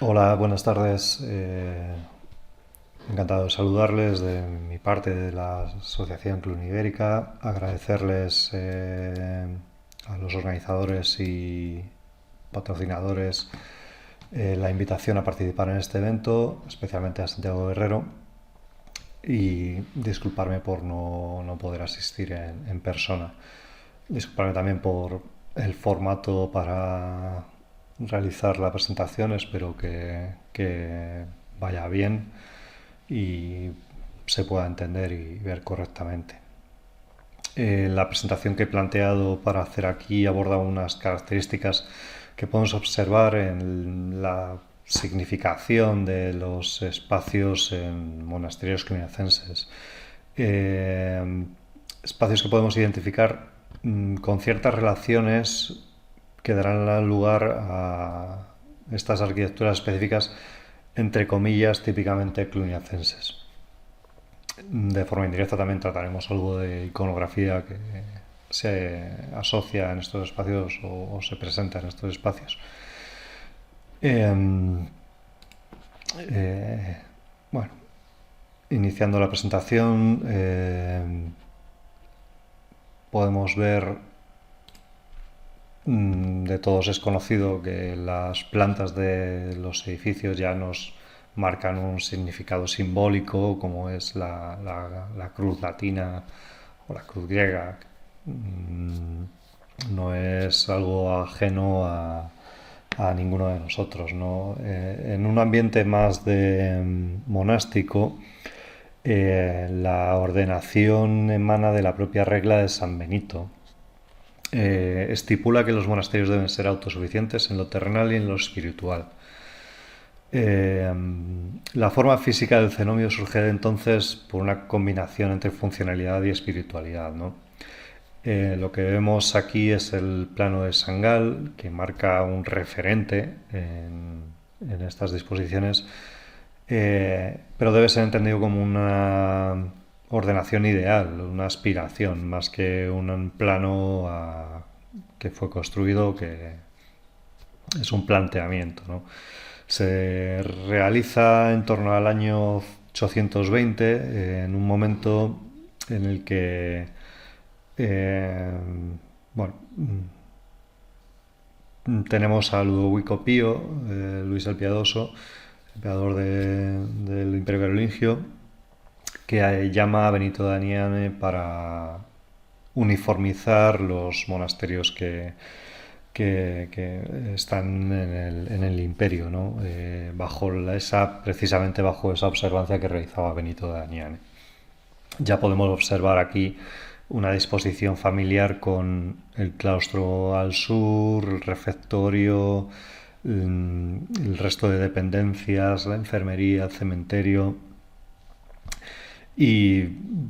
Hola, buenas tardes. Encantado de saludarles de mi parte de la Asociación Club Ibérica. Agradecerles a los organizadores y patrocinadores la invitación a participar en este evento, especialmente a Santiago Guerrero, y disculparme por no poder asistir en persona. Disculparme también por el formato para realizar la presentación. Espero que vaya bien y se pueda entender y ver correctamente. La presentación que he planteado para hacer aquí aborda unas características que podemos observar en la significación de los espacios en monasterios cluniacenses. Eh, Espacios que podemos identificar con ciertas relaciones que darán lugar a estas arquitecturas específicas, entre comillas, típicamente cluniacenses. De forma indirecta también trataremos algo de iconografía que se asocia en estos espacios o se presenta en estos espacios. Eh, eh, bueno, iniciando la presentación, podemos ver, de todos es conocido que las plantas de los edificios ya nos marcan un significado simbólico, como es la cruz latina o la cruz griega. No es algo ajeno a ninguno de nosotros, ¿no? En un ambiente más de monástico, la ordenación emana de la propia regla de San Benito. Estipula que los monasterios deben ser autosuficientes en lo terrenal y en lo espiritual. Eh, la forma física del cenomio surge entonces por una combinación entre funcionalidad y espiritualidad, ¿no? Lo que vemos aquí es el plano de Sangal, que marca un referente en estas disposiciones, pero debe ser entendido como una ordenación ideal, una aspiración, más que un plano que fue construido, que es un planteamiento, ¿no? Se realiza en torno al año 820, en un momento en el que, eh, bueno, tenemos a Ludovico Pío, Luis el Piadoso, emperador del Imperio Carolingio, que llama a Benito de Aniane para uniformizar los monasterios que están en el imperio, ¿no? Precisamente bajo esa observancia que realizaba Benito de Aniane. Ya podemos observar aquí una disposición familiar con el claustro al sur, el refectorio, el resto de dependencias, la enfermería, el cementerio. Y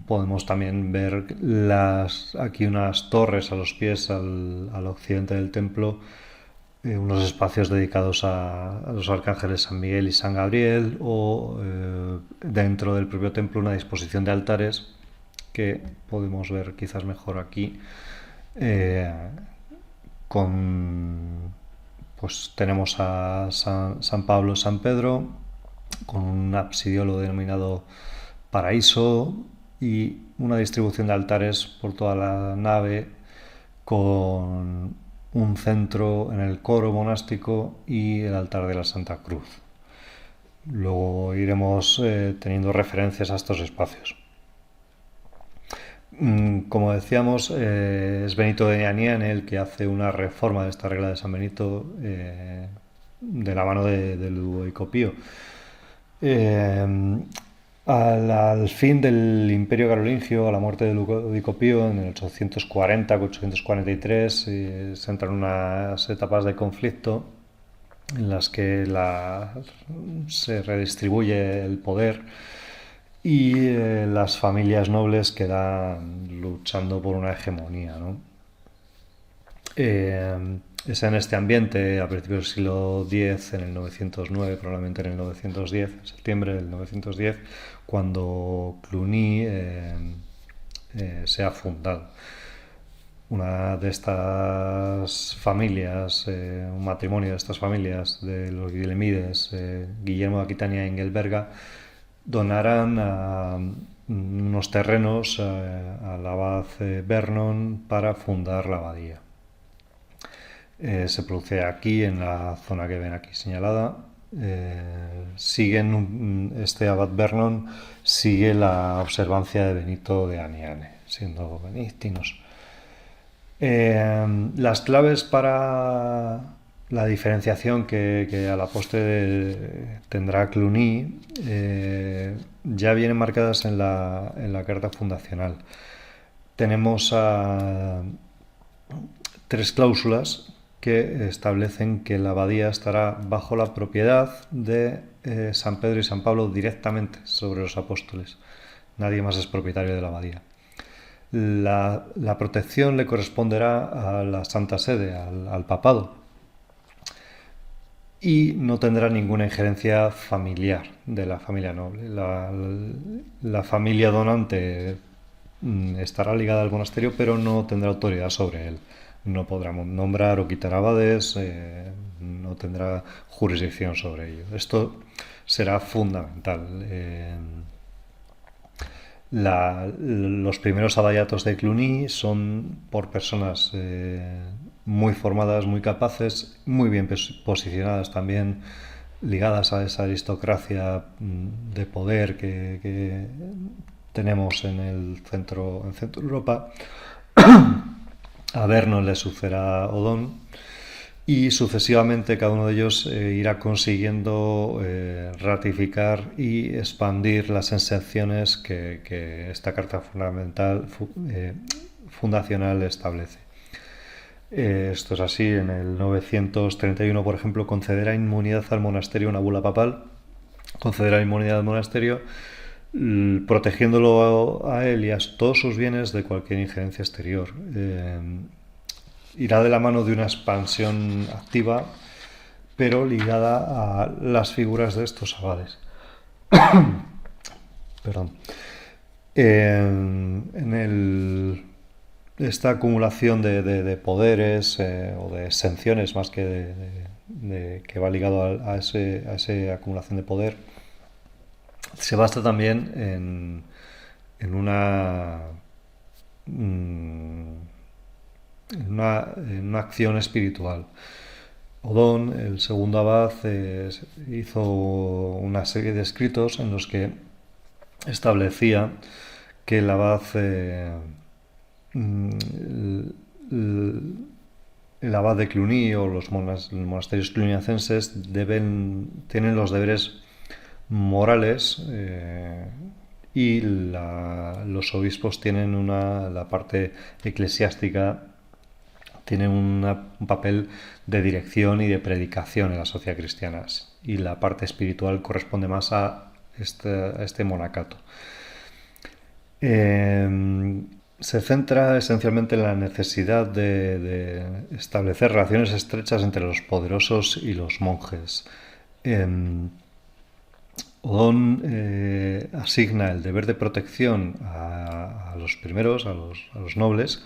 podemos también ver aquí unas torres a los pies, al occidente del templo, unos espacios dedicados a los arcángeles San Miguel y San Gabriel, o dentro del propio templo una disposición de altares que podemos ver quizás mejor aquí, eh, con, pues tenemos a San Pablo, San Pedro, con un absidiolo denominado paraíso y una distribución de altares por toda la nave, con un centro en el coro monástico y el altar de la Santa Cruz. Luego iremos teniendo referencias a estos espacios. Como decíamos, es Benito de Anián el que hace una reforma de esta regla de San Benito, de la mano de Ludovico Pío. Eh, al fin del Imperio Carolingio, a la muerte de Ludovico Pío en el 840-843, se entran unas etapas de conflicto en las que se redistribuye el poder y las familias nobles quedan luchando por una hegemonía, ¿no? Es en este ambiente, a principios del siglo X, en el 909, probablemente en el 910, en septiembre del 910, cuando Cluny se ha fundado. una de estas familias, un matrimonio de estas familias, de los Guilemides, Guillermo de Aquitania y Engelberga, donaran unos terrenos al abad Vernon para fundar la abadía. Se produce aquí, en la zona que ven aquí señalada. Este abad Vernon sigue la observancia de Benito de Aniane, siendo benedictinos. Las claves para la diferenciación que a la postre tendrá Cluny ya vienen marcadas en la carta fundacional. Tenemos tres cláusulas que establecen que la abadía estará bajo la propiedad de San Pedro y San Pablo directamente sobre los apóstoles. Nadie más es propietario de la abadía. La protección le corresponderá a la Santa Sede, al papado, y no tendrá ninguna injerencia familiar de la familia noble. La familia donante estará ligada al monasterio, pero no tendrá autoridad sobre él. No podrá nombrar o quitar abades, no tendrá jurisdicción sobre ello. Esto será fundamental. Los primeros abadiatos de Cluny son por personas muy formadas, muy capaces, muy bien posicionadas también, ligadas a esa aristocracia de poder que tenemos en el centro Europa. A Vernon le sucederá Odón, y sucesivamente cada uno de ellos irá consiguiendo ratificar y expandir las exenciones que esta carta fundacional establece. Esto es así. En el 931, por ejemplo, concederá inmunidad al monasterio, una bula papal concederá inmunidad al monasterio, protegiéndolo a él y a todos sus bienes de cualquier injerencia exterior. Irá de la mano de una expansión activa, pero ligada a las figuras de estos abades. Perdón. Esta acumulación de poderes o de exenciones, más que que va ligado a esa acumulación de poder, se basa también en una acción espiritual. Odón, el segundo abad, hizo una serie de escritos en los que establecía que el abad, el abad de Cluny o los monasterios cluniacenses tienen los deberes morales y los obispos tienen la parte eclesiástica tiene un papel de dirección y de predicación en la sociedad cristiana, y la parte espiritual corresponde más a este monacato. Se centra esencialmente en la necesidad de establecer relaciones estrechas entre los poderosos y los monjes. Odón asigna el deber de protección a los primeros, a los nobles,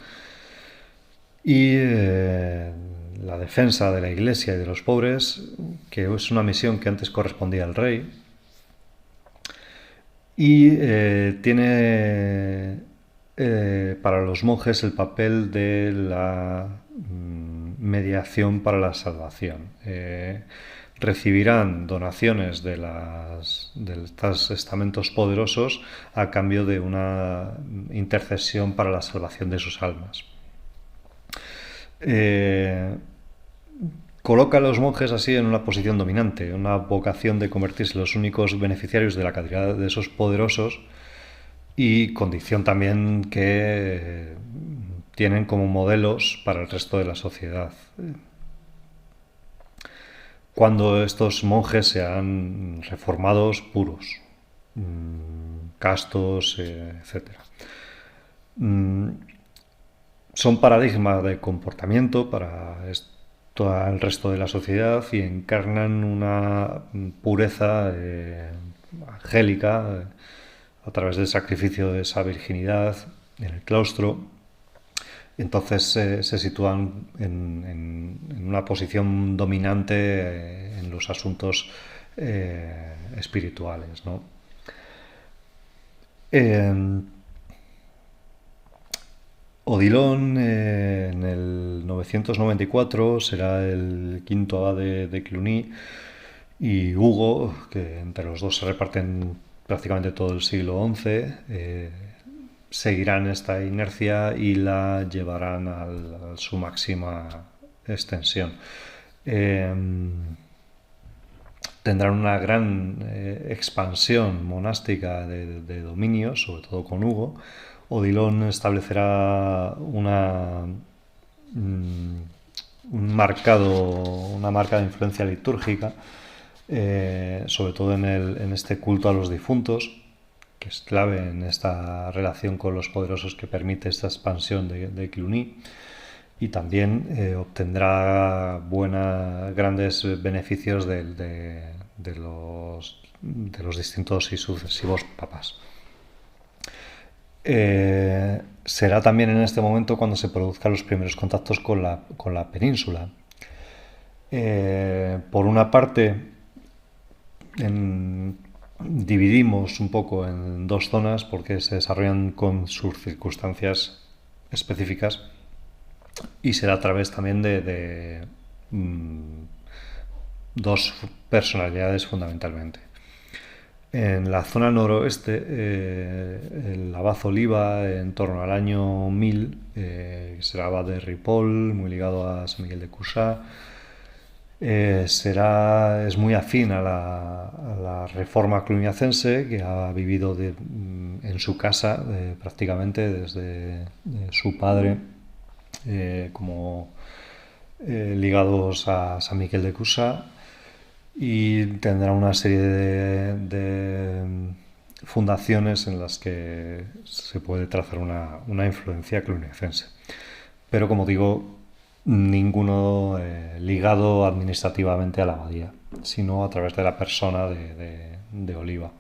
y la defensa de la Iglesia y de los pobres, que es una misión que antes correspondía al rey, y tiene para los monjes el papel de la mediación para la salvación. Recibirán donaciones de estos estamentos poderosos a cambio de una intercesión para la salvación de sus almas. Coloca a los monjes así en una posición dominante, una vocación de convertirse en los únicos beneficiarios de la caridad de esos poderosos, y condición también que tienen como modelos para el resto de la sociedad. Cuando estos monjes sean reformados puros, castos, etc. Son paradigmas de comportamiento para todo el resto de la sociedad y encarnan una pureza angélica a través del sacrificio de esa virginidad en el claustro, Entonces se sitúan en una posición dominante en los asuntos espirituales, ¿no? Eh, Odilon en el 994 será el quinto abade de Cluny, y Hugo, que entre los dos se reparten prácticamente todo el siglo XI, seguirán esta inercia y la llevarán a su máxima extensión. Eh, Tendrán una gran expansión monástica de dominios, sobre todo con Hugo. Odilon establecerá una marcada influencia litúrgica, sobre todo en este culto a los difuntos, que es clave en esta relación con los poderosos que permite esta expansión de Cluny. Y también obtendrá grandes beneficios de los distintos y sucesivos papas. Será también en este momento cuando se produzcan los primeros contactos con la península. Por una parte, dividimos un poco en dos zonas porque se desarrollan con sus circunstancias específicas, y será a través también de dos personalidades fundamentalmente. En la zona noroeste, el abad Oliva, en torno al año 1000, será abad de Ripoll, muy ligado a San Miguel de Cursá. Es muy afín a la reforma cluniacense, que ha vivido en su casa prácticamente desde su padre, como ligados a San Miguel de Cursá, y tendrá una serie de fundaciones en las que se puede trazar una influencia cluniacense. Pero, como digo, ninguno ligado administrativamente a la abadía, sino a través de la persona de Oliva.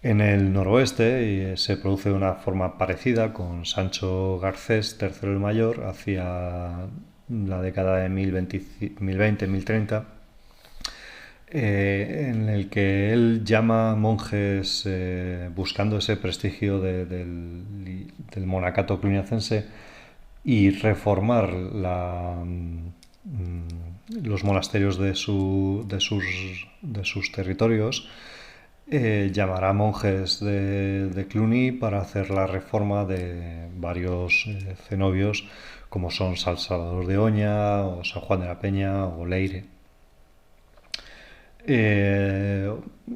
En el noroeste se produce de una forma parecida con Sancho Garcés III el Mayor hacia la década de 1020-1030, en el que él llama monjes, buscando ese prestigio del monacato cluniacense, y reformar los monasterios de sus territorios. Llamará monjes de Cluny para hacer la reforma de varios cenobios, como son San Salvador de Oña, o San Juan de la Peña, o Leire.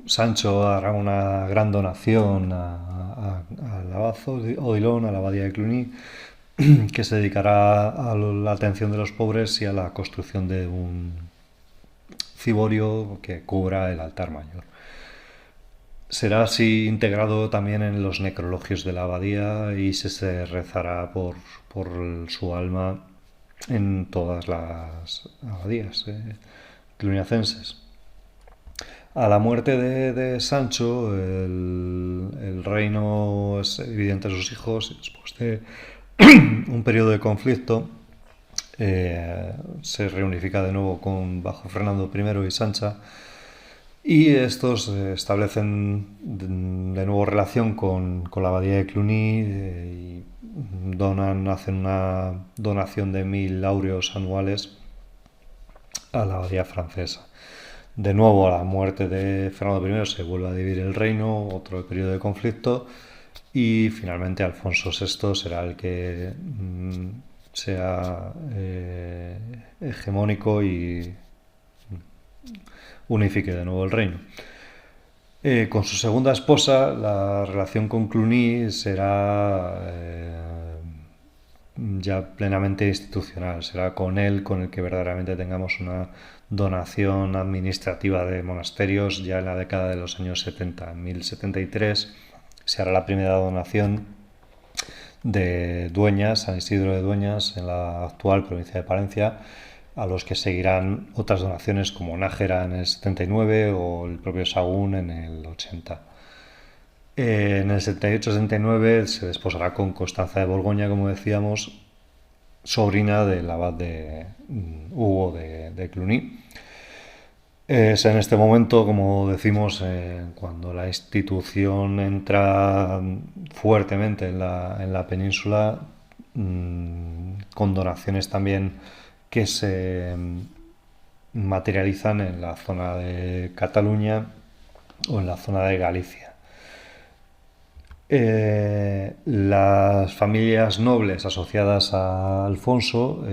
Sancho hará una gran donación al abad Odilon, a la abadía de Cluny, que se dedicará a la atención de los pobres y a la construcción de un ciborio que cubra el altar mayor. Será así integrado también en los necrologios de la abadía, y se rezará por su alma en todas las abadías cluniacenses. A la muerte de Sancho, el reino es evidente a sus hijos, y después de un periodo de conflicto se reunifica de nuevo bajo Fernando I y Sancha, y estos establecen de nuevo relación con la abadía de Cluny, y hacen una donación de 1000 áureos anuales a la abadía francesa. De nuevo, a la muerte de Fernando I se vuelve a dividir el reino, otro periodo de conflicto, y finalmente Alfonso VI será el que sea hegemónico y unifique de nuevo el reino. Con su segunda esposa, la relación con Cluny será ya plenamente institucional. Será con él con el que verdaderamente tengamos una donación administrativa de monasterios ya en la década de los años 70. En 1073 se hará la primera donación de Dueñas, San Isidro de Dueñas, en la actual provincia de Palencia, a los que seguirán otras donaciones como Nájera en el 79 o el propio Sagún en el 80. En el 78-79 se desposará con Constanza de Borgoña, como decíamos, sobrina del abad de Hugo de Cluny. Es en este momento, como decimos, cuando la institución entra fuertemente en la península, con donaciones también que se materializan en la zona de Cataluña o en la zona de Galicia. Las familias nobles asociadas a Alfonso,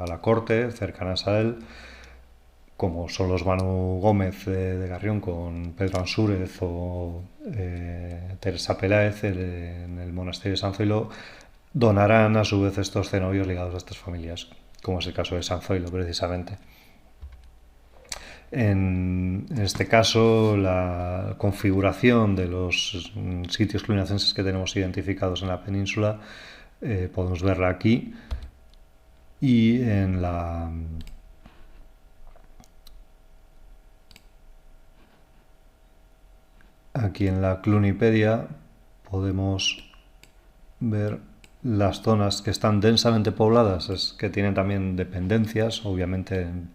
a la corte, cercanas a él, como son los Manu Gómez de Garrión con Pedro Ansúrez o Teresa Peláez en el monasterio de San Zoilo, donarán a su vez estos cenobios ligados a estas familias, como es el caso de San Zoilo precisamente. En este caso, la configuración de los sitios cluniacenses que tenemos identificados en la península, podemos verla aquí, y aquí en la Clunipedia podemos ver las zonas que están densamente pobladas, es que tienen también dependencias, obviamente en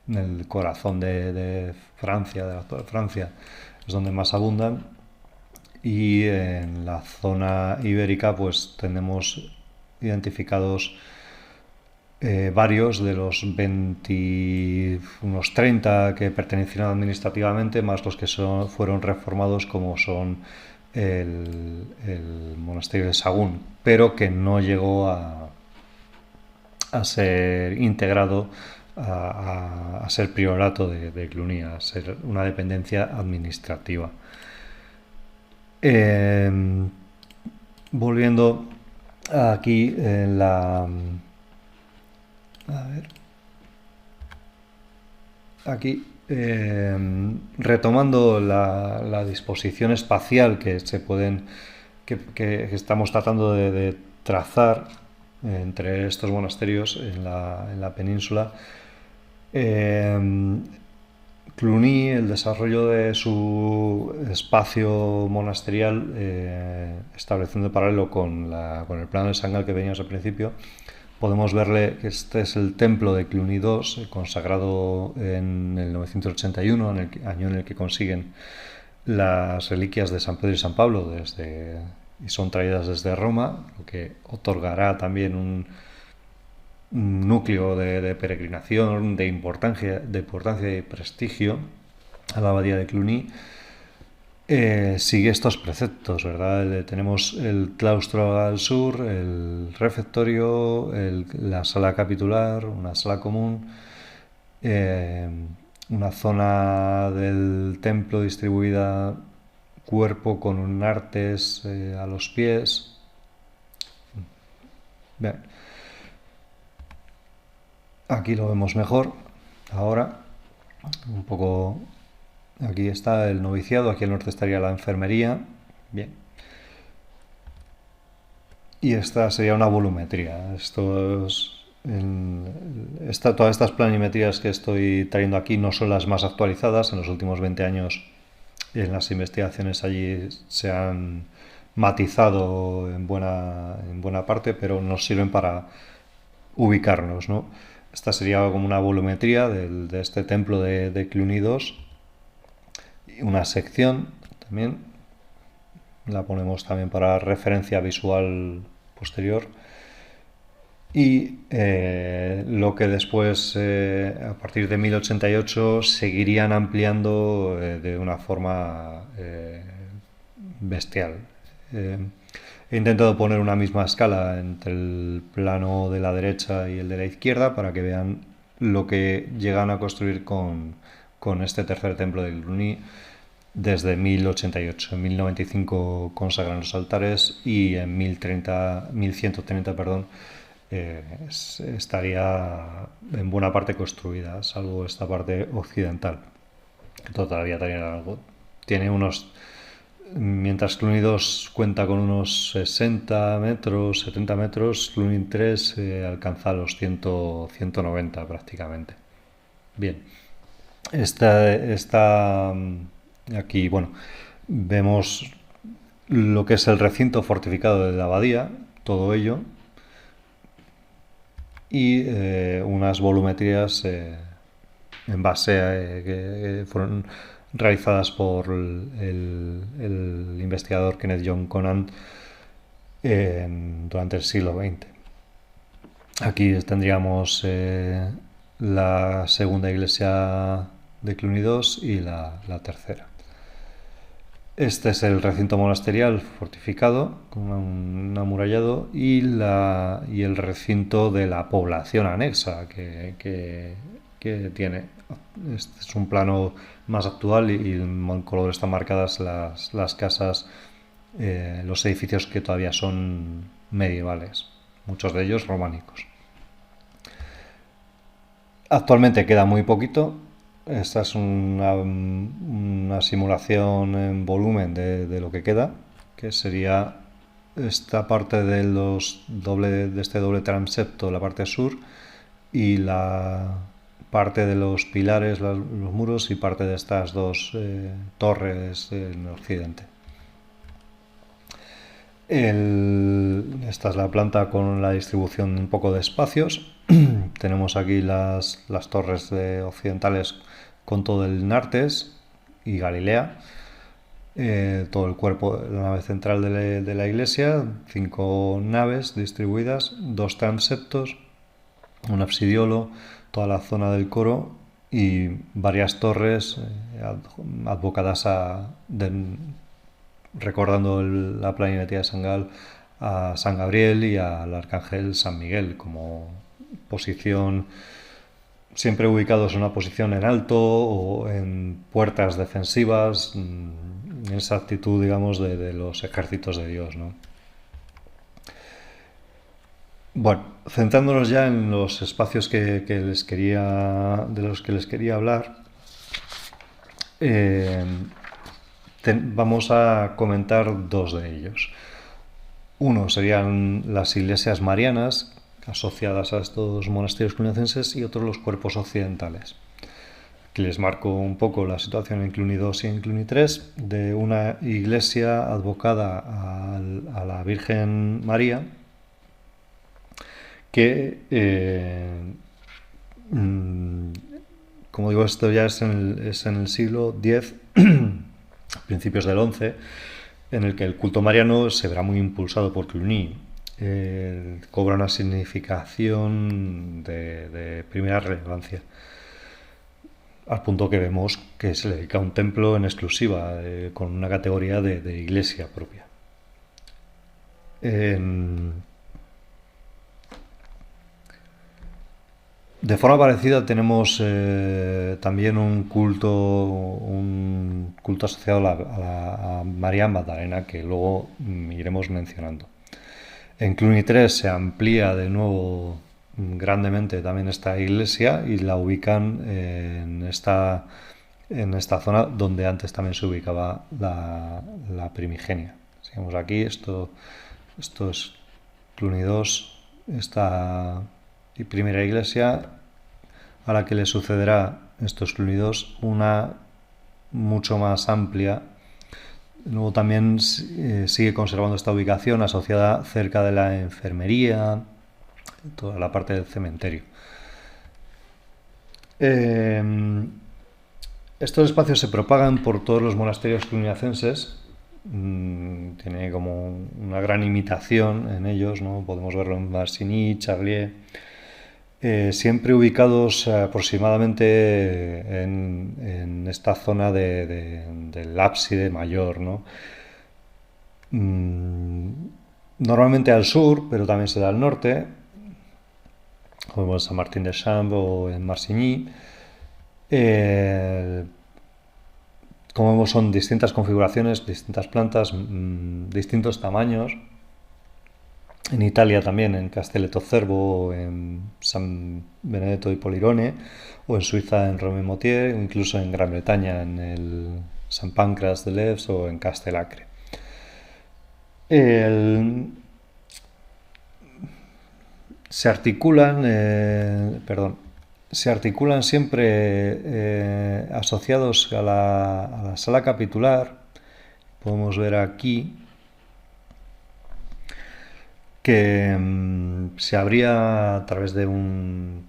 el corazón de Francia, de la actual Francia, es donde más abundan. Y en la zona ibérica pues tenemos identificados varios de los 20, unos 30 que pertenecían administrativamente, más los que fueron reformados, como son el monasterio de Sagún, pero que no llegó a ser integrado a ser priorato de Cluny, a ser una dependencia administrativa. Volviendo aquí en la... A ver. Aquí, retomando la disposición espacial que se pueden que estamos tratando de trazar entre estos monasterios en la península, Cluny, el desarrollo de su espacio monasterial, estableciendo paralelo con el plano de Sangal que veníamos al principio, podemos verle que este es el templo de Cluny II, consagrado en el 981, en el año en el que consiguen las reliquias de San Pedro y San Pablo y son traídas desde Roma, lo que otorgará también un núcleo de peregrinación, de importancia y prestigio a la abadía de Cluny. Sigue estos preceptos, ¿verdad? Tenemos el claustro al sur, el refectorio, la sala capitular, una sala común, una zona del templo distribuida cuerpo con artes a los pies. Bien. Aquí lo vemos mejor. Ahora, un poco... Aquí está el noviciado, aquí al norte estaría la enfermería. Bien. Y esta sería una volumetría. Todas estas planimetrías que estoy trayendo aquí no son las más actualizadas. En los últimos 20 años en las investigaciones allí se han matizado en buena parte, pero nos sirven para ubicarnos, ¿no? Esta sería como una volumetría de este templo de Cluny II. Una sección también, la ponemos también para referencia visual posterior. Y lo que después, a partir de 1088, seguirían ampliando de una forma bestial. He intentado poner una misma escala entre el plano de la derecha y el de la izquierda para que vean lo que llegan a construir con este tercer templo de Cluny desde 1088. En 1095 consagran los altares y en 1130, perdón, estaría en buena parte construida, salvo esta parte occidental, que todavía tiene unos... Mientras Cluny II cuenta con unos 60 metros, 70 metros, Cluny III alcanza los 190 prácticamente. Bien, aquí, bueno, vemos lo que es el recinto fortificado de la abadía, todo ello. y unas volumetrías en base a, que fueron realizadas por el investigador Kenneth John Conant durante el siglo XX. Aquí tendríamos la segunda iglesia de Cluny II y la tercera. Este es el recinto monasterial fortificado con un amurallado y el recinto de la población anexa que tiene. Este es un plano más actual y en color están marcadas las casas, los edificios que todavía son medievales, muchos de ellos románicos. Actualmente queda muy poquito. Esta es una simulación en volumen de lo que queda, que sería esta parte de este doble transepto, la parte sur, y la parte de los pilares, los muros, y parte de estas dos torres en occidente. Esta es la planta con la distribución un poco de espacios. Tenemos aquí las torres occidentales con todo el Nartes y Galilea, todo el cuerpo, la nave central de la iglesia, 5 naves distribuidas, 2 transeptos, un absidiolo, toda la zona del coro y varias torres advocadas recordando la planimetría de a San Gabriel y al arcángel San Miguel como posición, siempre ubicados en una posición en alto o en puertas defensivas, en esa actitud, digamos, de los ejércitos de Dios, ¿no? Bueno, centrándonos ya en los espacios de los que les quería hablar, vamos a comentar 2 de ellos. Uno serían las iglesias marianas, asociadas a estos monasterios cluniacenses, y otros los cuerpos occidentales. Aquí les marco un poco la situación en Cluny II y en Cluny III de una iglesia advocada a la Virgen María que, como digo, esto ya es en el siglo X, principios del XI, en el que el culto mariano se verá muy impulsado por Cluny. Cobra una significación de primera relevancia, al punto que vemos que se le dedica un templo en exclusiva, con una categoría de iglesia propia. De forma parecida tenemos también un culto asociado a María Magdalena, que luego iremos mencionando. En Cluny III se amplía de nuevo grandemente también esta iglesia y la ubican en esta zona donde antes también se ubicaba la primigenia. Sigamos aquí, esto es Cluny II, esta primera iglesia, a la que le sucederá, estos Cluny II, una mucho más amplia. Luego también sigue conservando esta ubicación asociada cerca de la enfermería, toda la parte del cementerio. Estos espacios se propagan por todos los monasterios cluniacenses. Tiene como una gran imitación en ellos, ¿no? Podemos verlo en Marcigny, Charlier, siempre ubicados aproximadamente en esta zona del ábside mayor, ¿no? Normalmente al sur, pero también se da al norte, como en San Martín de Champs o en Marcigny. Como vemos, son distintas configuraciones, distintas plantas, distintos tamaños. En Italia también, en Castelletto Cervo, en San Benedetto di Polirone, o en Suiza en Romainmôtier, o incluso en Gran Bretaña en el San Pancras de Lèves o en Castellacre. Se articulan siempre asociados a la sala capitular. Podemos ver aquí que se abría a través de un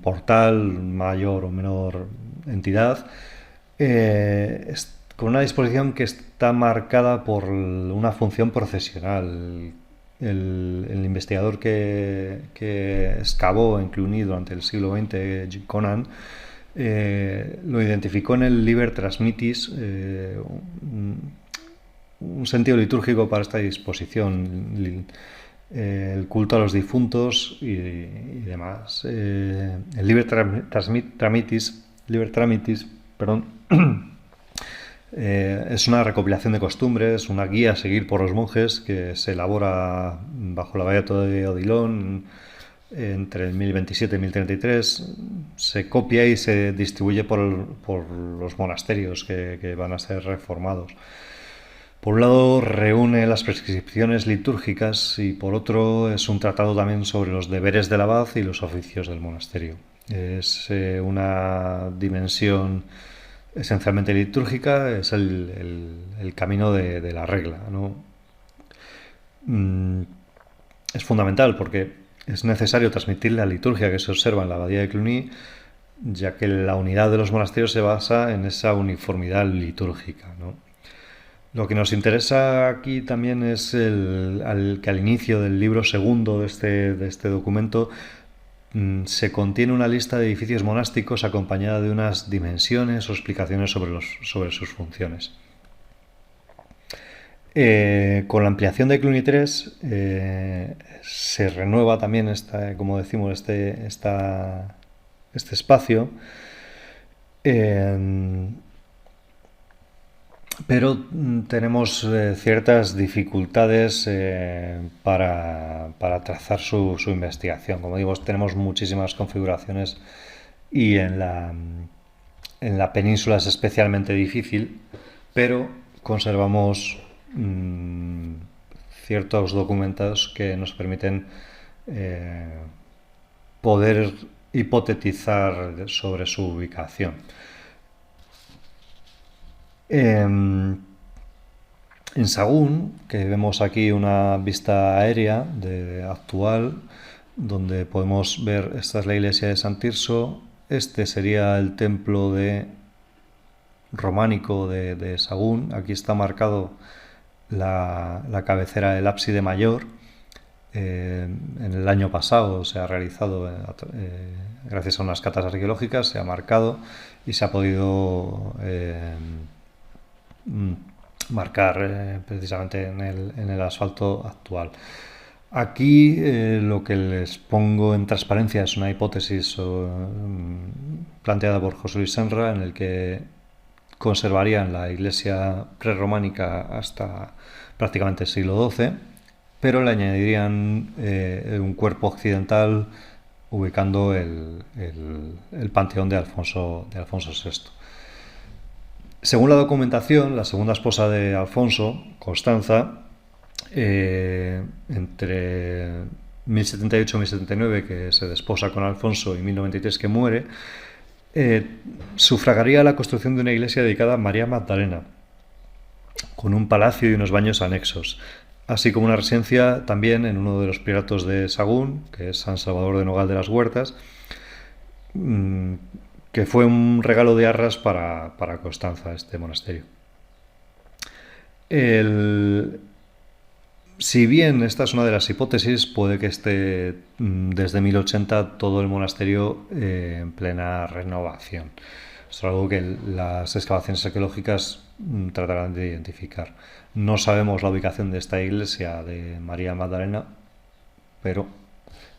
portal, mayor o menor entidad, con una disposición que está marcada por una función procesional. El investigador que excavó en Cluny durante el siglo XX, Conan, lo identificó en el Liber Transmitis, un sentido litúrgico para esta disposición, el culto a los difuntos y demás. El Liber Tramitis, perdón, es una recopilación de costumbres, una guía a seguir por los monjes que se elabora bajo la Beato de Odilon entre el 1027 y 1033. Se copia y se distribuye por los monasterios que van a ser reformados. Por un lado reúne las prescripciones litúrgicas y por otro es un tratado también sobre los deberes del abad y los oficios del monasterio. Es una dimensión esencialmente litúrgica, es el camino de la regla, ¿no? Es fundamental porque es necesario transmitir la liturgia que se observa en la abadía de Cluny, ya que la unidad de los monasterios se basa en esa uniformidad litúrgica, ¿no? Lo que nos interesa aquí también es que al inicio del libro segundo de este documento se contiene una lista de edificios monásticos acompañada de unas dimensiones o explicaciones sobre sus funciones. Con la ampliación de Cluny 3 se renueva también, como decimos, este espacio, pero tenemos ciertas dificultades para trazar su investigación. Como digo, tenemos muchísimas configuraciones y en la península es especialmente difícil, pero conservamos ciertos documentos que nos permiten poder hipotetizar sobre su ubicación. En Sagún, que vemos aquí una vista aérea actual, donde podemos ver, esta es la iglesia de San Tirso, este sería el templo románico de Sagún. Aquí está marcado la cabecera del ábside mayor. En el año pasado se ha realizado, gracias a unas catas arqueológicas, se ha marcado y se ha podido marcar precisamente en el asfalto actual. Aquí lo que les pongo en transparencia es una hipótesis planteada por José Luis Senra, en el que conservarían la iglesia prerrománica hasta prácticamente el siglo XII, pero le añadirían un cuerpo occidental ubicando el panteón de Alfonso VI. Según la documentación, la segunda esposa de Alfonso, Constanza, entre 1078 y 1079, que se desposa con Alfonso, y 1093, que muere, sufragaría la construcción de una iglesia dedicada a María Magdalena, con un palacio y unos baños anexos, así como una residencia también en uno de los prioratos de Sagún, que es San Salvador de Nogal de las Huertas, que fue un regalo de Arras para Constanza, este monasterio. Si bien esta es una de las hipótesis, puede que esté desde 1080 todo el monasterio en plena renovación. Esto es algo que las excavaciones arqueológicas tratarán de identificar. No sabemos la ubicación de esta iglesia de María Magdalena, pero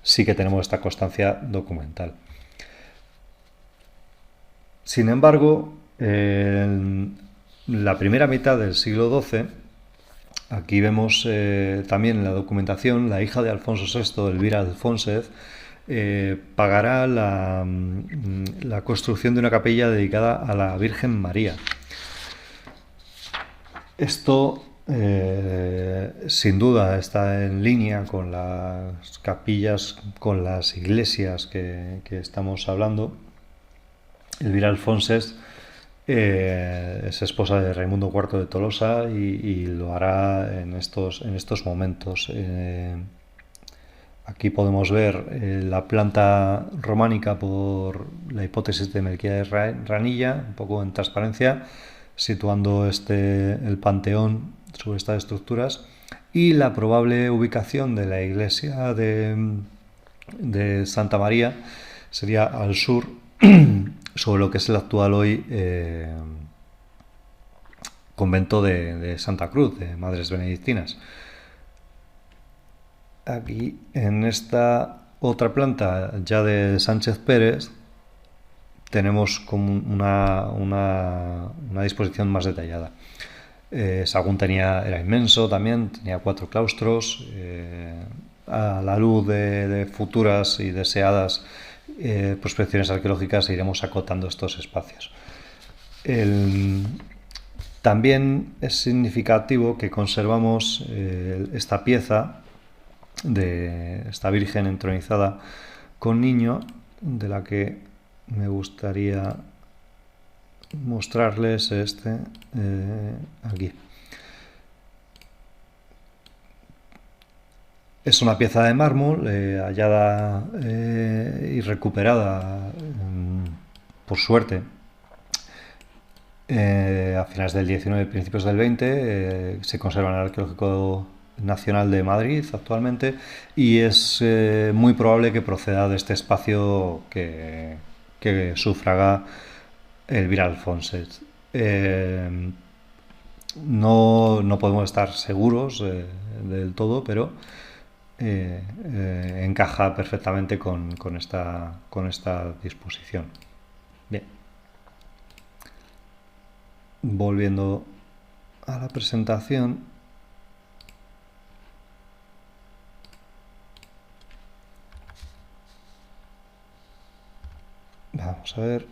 sí que tenemos esta constancia documental. Sin embargo, en la primera mitad del siglo XII, aquí vemos también en la documentación, la hija de Alfonso VI, Elvira Alfonsez, pagará la construcción de una capilla dedicada a la Virgen María. Esto sin duda está en línea con las capillas, con las iglesias que estamos hablando. Elvira Alfonsez es esposa de Raimundo IV de Tolosa y lo hará en estos momentos. Aquí podemos ver la planta románica por la hipótesis de Melquiades Ranilla, un poco en transparencia, situando el panteón sobre estas estructuras, y la probable ubicación de la iglesia de Santa María sería al sur, sobre lo que es el actual hoy convento de Santa Cruz, de Madres Benedictinas. Aquí, en esta otra planta, ya de Sánchez Pérez, tenemos como una disposición más detallada. Sahagún era inmenso también, tenía 4 claustros. A la luz de futuras y deseadas prospecciones arqueológicas iremos acotando estos espacios. También es significativo que conservamos esta pieza de esta Virgen entronizada con niño, de la que me gustaría mostrarles aquí. Es una pieza de mármol hallada y recuperada, por suerte, a finales del 19 y principios del 20. Se conserva en el Arqueológico Nacional de Madrid actualmente, y es muy probable que proceda de este espacio que sufraga Elvira Alfonset. No podemos estar seguros del todo, pero encaja perfectamente con esta disposición. Bien. Volviendo a la presentación, vamos a ver.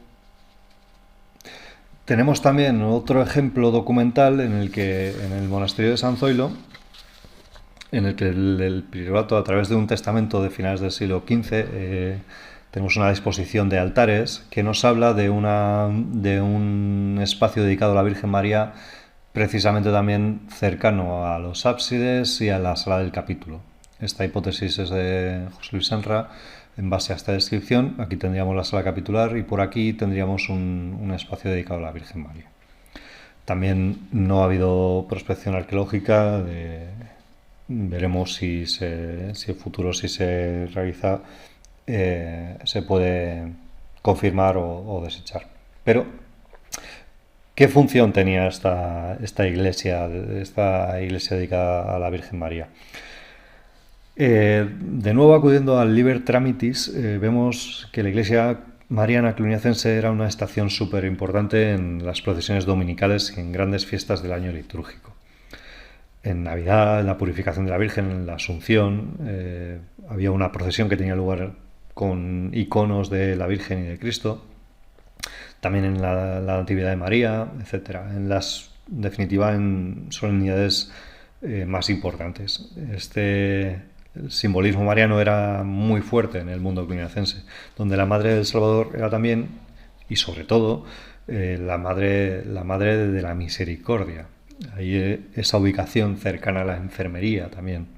Tenemos también otro ejemplo documental en el monasterio de San Zoilo, en el que el priorato, a través de un testamento de finales del siglo XV, tenemos una disposición de altares que nos habla de un espacio dedicado a la Virgen María, precisamente también cercano a los ábsides y a la sala del capítulo. Esta hipótesis es de José Luis Senra. En base a esta descripción, aquí tendríamos la sala capitular y por aquí tendríamos un espacio dedicado a la Virgen María. También no ha habido prospección arqueológica. Veremos si en futuro, si se realiza, se puede confirmar o desechar. Pero, ¿qué función tenía esta iglesia dedicada a la Virgen María? De nuevo, acudiendo al Liber Tramitis, vemos que la iglesia mariana cluniacense era una estación súper importante en las procesiones dominicales y en grandes fiestas del año litúrgico. En Navidad, en la purificación de la Virgen, en la Asunción, había una procesión que tenía lugar con iconos de la Virgen y de Cristo. También en la Natividad de María, etc. En definitiva, en solemnidades más importantes. El simbolismo mariano era muy fuerte en el mundo cluniacense, donde la Madre del Salvador era también, y sobre todo, la madre de la misericordia. Ahí esa ubicación cercana a la enfermería también.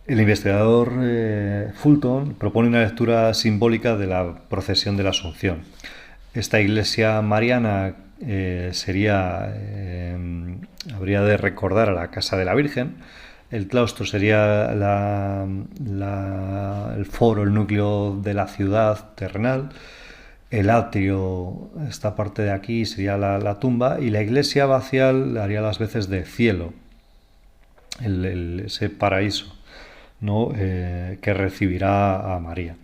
El investigador Fulton propone una lectura simbólica de la procesión de la Asunción. Esta iglesia mariana habría de recordar a la casa de la Virgen. El claustro sería el foro, el núcleo de la ciudad terrenal. El atrio, esta parte de aquí, sería la tumba, y la iglesia abacial haría las veces de cielo, ese paraíso, ¿no? Que recibirá a María.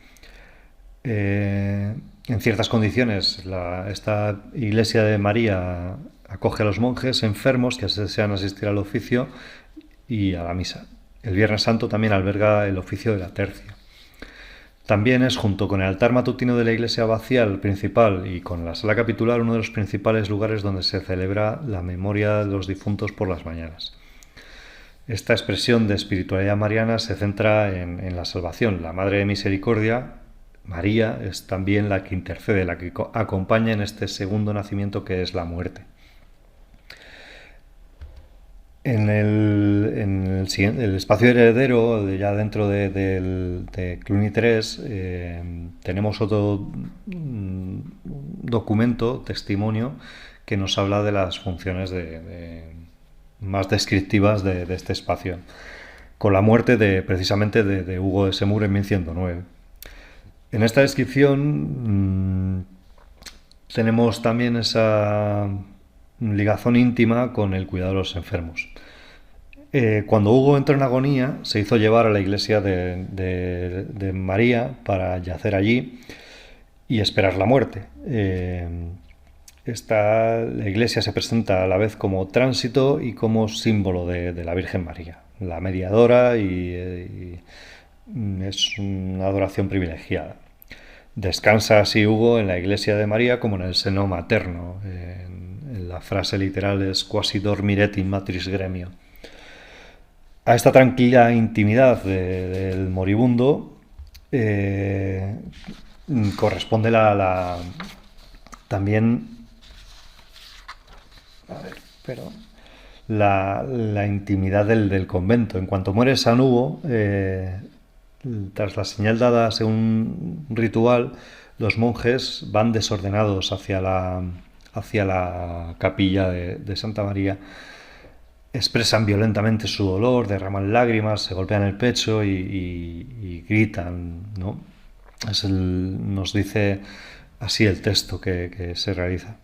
En ciertas condiciones, esta iglesia de María acoge a los monjes enfermos que desean asistir al oficio y a la misa. El Viernes Santo también alberga el oficio de la tercia. También es, junto con el altar matutino de la iglesia abacial principal y con la sala capitular, uno de los principales lugares donde se celebra la memoria de los difuntos por las mañanas. Esta expresión de espiritualidad mariana se centra en la salvación. La Madre de Misericordia, María, es también la que intercede, la que acompaña en este segundo nacimiento, que es la muerte. El espacio heredero, ya dentro de Cluny 3, tenemos otro documento, testimonio, que nos habla de las funciones más descriptivas de este espacio, con la muerte precisamente de Hugo de Semur en 1109. En esta descripción tenemos también esa ligazón íntima con el cuidado de los enfermos. Cuando Hugo entró en agonía, se hizo llevar a la iglesia de María para yacer allí y esperar la muerte. La iglesia se presenta a la vez como tránsito y como símbolo de la Virgen María, la mediadora, y es una adoración privilegiada. Descansa así Hugo en la iglesia de María como en el seno materno. La frase literal es quasi dormiret in matris gremio. A esta tranquila intimidad del moribundo corresponde también la intimidad del convento. En cuanto muere San Hugo, tras la señal dada según un ritual, los monjes van desordenados hacia la capilla de Santa María. Expresan violentamente su dolor, derraman lágrimas, se golpean el pecho y gritan, ¿no? Nos dice así el texto que se realiza.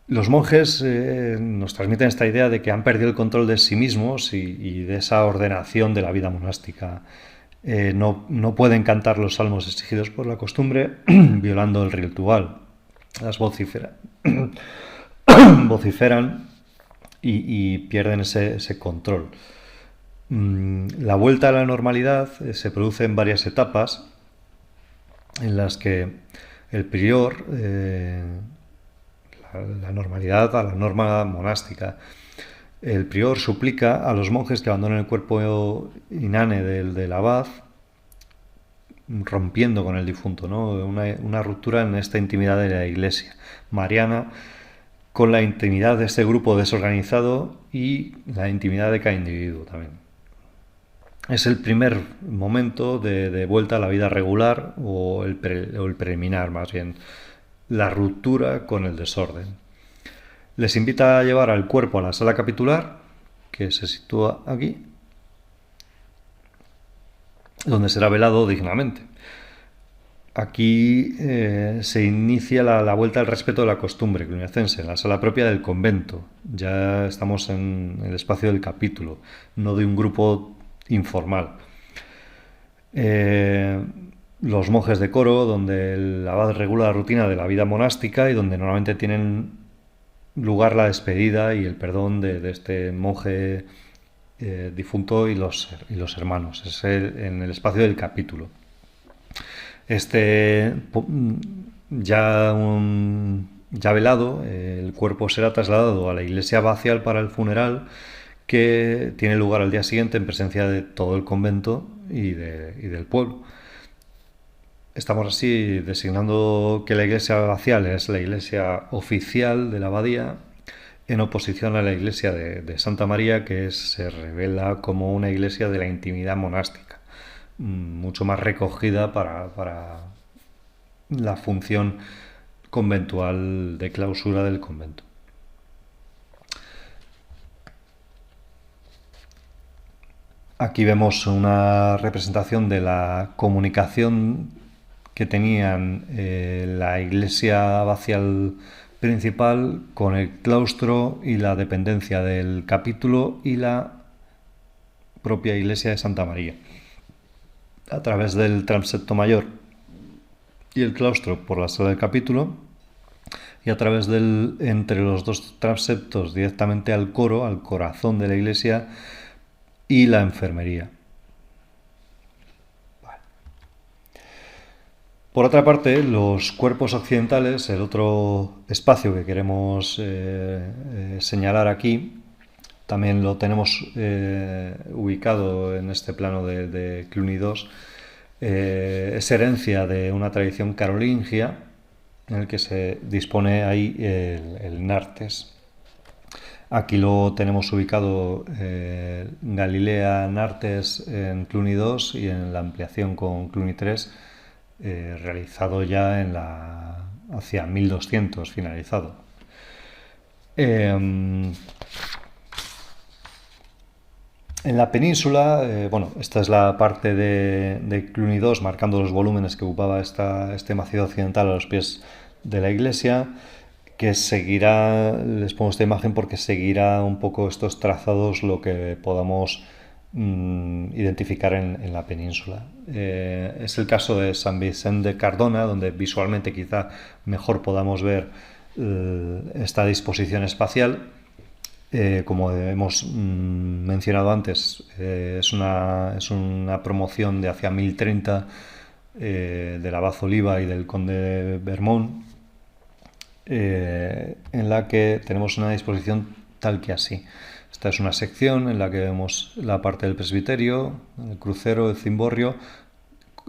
Los monjes nos transmiten esta idea de que han perdido el control de sí mismos y de esa ordenación de la vida monástica. No pueden cantar los salmos exigidos por la costumbre, violando el ritual. Las vociferan y pierden ese control. La vuelta a la normalidad se produce en varias etapas en las que el prior, la normalidad a la norma monástica, el prior suplica a los monjes que abandonen el cuerpo inane del abad, rompiendo con el difunto, ¿no? Una ruptura en esta intimidad de la iglesia mariana, con la intimidad de este grupo desorganizado y la intimidad de cada individuo también. Es el primer momento de vuelta a la vida regular, o el preliminar más bien, la ruptura con el desorden. Les invita a llevar al cuerpo a la sala capitular, que se sitúa aquí, donde será velado dignamente. Aquí se inicia la vuelta al respeto de la costumbre cluniacense, en la sala propia del convento. Ya estamos en el espacio del capítulo, no de un grupo informal. Los monjes de coro, donde el abad regula la rutina de la vida monástica y donde normalmente tienen lugar la despedida y el perdón de este monje difunto y los hermanos. Es en el espacio del capítulo. Ya velado, el cuerpo será trasladado a la iglesia abacial para el funeral, que tiene lugar al día siguiente en presencia de todo el convento y del pueblo. Estamos así designando que la iglesia abacial es la iglesia oficial de la abadía, en oposición a la iglesia de Santa María, que se revela como una iglesia de la intimidad monástica, mucho más recogida para la función conventual de clausura del convento. Aquí vemos una representación de la comunicación que tenían la iglesia abacial principal con el claustro y la dependencia del capítulo y la propia iglesia de Santa María. A través del transepto mayor y el claustro por la sala del capítulo, y a través entre los dos transeptos directamente al coro, al corazón de la iglesia, y la enfermería. Por otra parte, los cuerpos occidentales, el otro espacio que queremos señalar aquí, también lo tenemos ubicado en este plano de Cluny 2, es herencia de una tradición carolingia en el que se dispone ahí el Nartes. Aquí lo tenemos ubicado Galilea Nartes en Cluny 2 y en la ampliación con Cluny 3, realizado ya hacia 1200, finalizado. En la península, bueno, esta es la parte de Cluny 2, marcando los volúmenes que ocupaba este macizo occidental a los pies de la iglesia, que seguirá, les pongo esta imagen porque seguirá un poco estos trazados lo que podamos identificar en la península. Es el caso de San Vicente de Cardona, donde visualmente quizá mejor podamos ver esta disposición espacial. Como hemos mencionado antes, es una promoción de hacia 1030 del abad Oliva y del conde de Vermont, en la que tenemos una disposición tal que así. Esta es una sección en la que vemos la parte del presbiterio, el crucero, el cimborrio,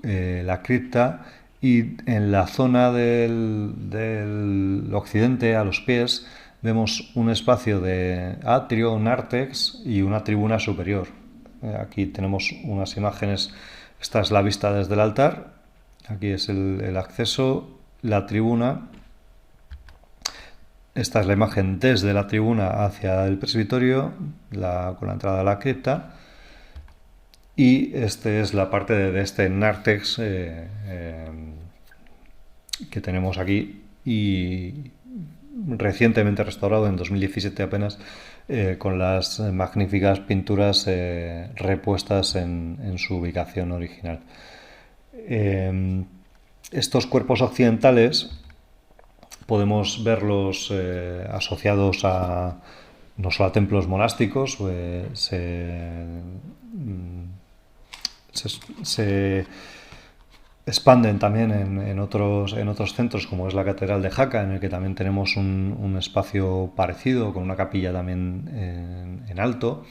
la cripta, y en la zona del occidente, a los pies, vemos un espacio de atrio, nártex y una tribuna superior. Aquí tenemos unas imágenes. Esta es la vista desde el altar. Aquí es el acceso, la tribuna. Esta es la imagen desde la tribuna hacia el presbiterio, con la entrada a la cripta. Y esta es la parte de este nártex que tenemos aquí, y recientemente restaurado en 2017 apenas, con las magníficas pinturas repuestas en su ubicación original. Estos cuerpos occidentales podemos verlos asociados no solo a templos monásticos, se expanden también en otros centros, como es la Catedral de Jaca, en el que también tenemos un espacio parecido, con una capilla también en alto,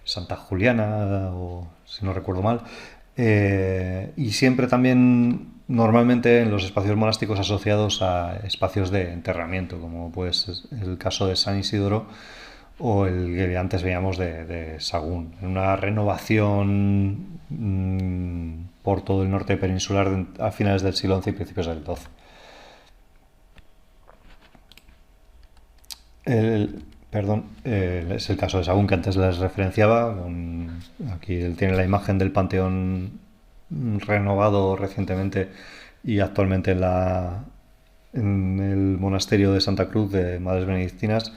Santa Juliana, o si no recuerdo mal. Y siempre también, normalmente, en los espacios monásticos asociados a espacios de enterramiento, como pues el caso de San Isidoro o el que antes veíamos de Sagún. Una renovación por todo el norte peninsular a finales del siglo XI y principios del XII. Es el caso de Sagún, que antes les referenciaba. Aquí él tiene la imagen del panteón renovado recientemente y actualmente en el monasterio de Santa Cruz de Madres Benedictinas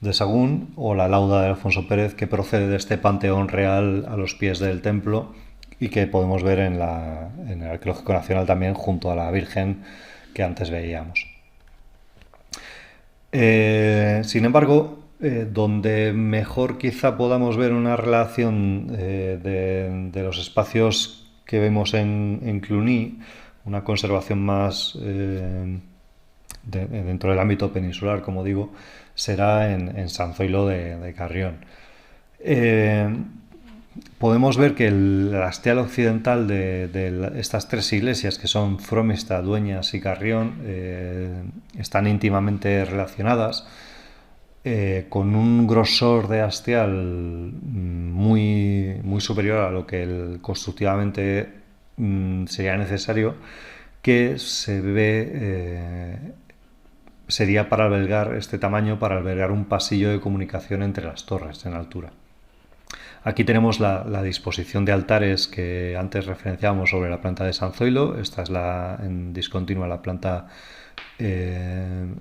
de Sagún, o la lauda de Alfonso Pérez, que procede de este panteón real a los pies del templo y que podemos ver en el Arqueológico Nacional también, junto a la Virgen que antes veíamos. Sin embargo, donde mejor quizá podamos ver una relación de los espacios que vemos en Cluny, una conservación más dentro del ámbito peninsular, como digo, será en San Zoilo de Carrión. Podemos ver que la hastial occidental de estas tres iglesias, que son Fromista, Dueñas y Carrión, están íntimamente relacionadas, con un grosor de hastial muy, muy superior a lo que constructivamente sería necesario, que sería para albergar este tamaño, para albergar un pasillo de comunicación entre las torres en altura. Aquí tenemos la disposición de altares que antes referenciábamos sobre la planta de San Zoilo. Esta es en discontinua la planta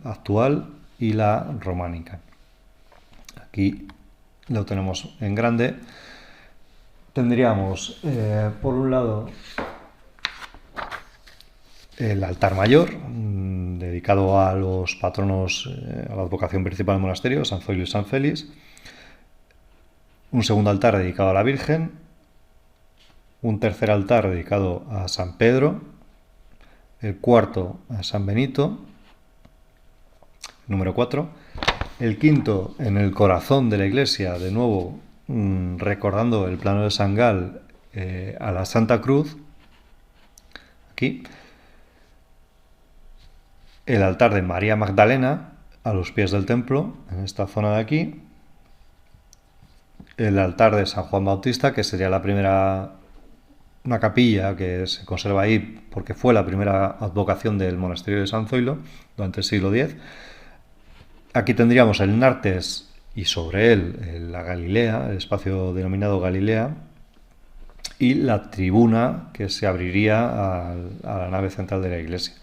actual y la románica. Aquí lo tenemos en grande. Tendríamos por un lado el altar mayor, dedicado a los patronos, a la advocación principal del monasterio, San Zoilo y San Félix. Un segundo altar dedicado a la Virgen, un tercer altar dedicado a San Pedro, el cuarto a San Benito, número 4, el quinto en el corazón de la iglesia, de nuevo recordando el plano de San Gal, a la Santa Cruz, aquí, el altar de María Magdalena a los pies del templo, en esta zona de aquí, el altar de San Juan Bautista, que sería una capilla que se conserva ahí porque fue la primera advocación del monasterio de San Zoilo durante el siglo X. Aquí tendríamos el Nartes y sobre él la Galilea, el espacio denominado Galilea, y la tribuna que se abriría a la nave central de la iglesia,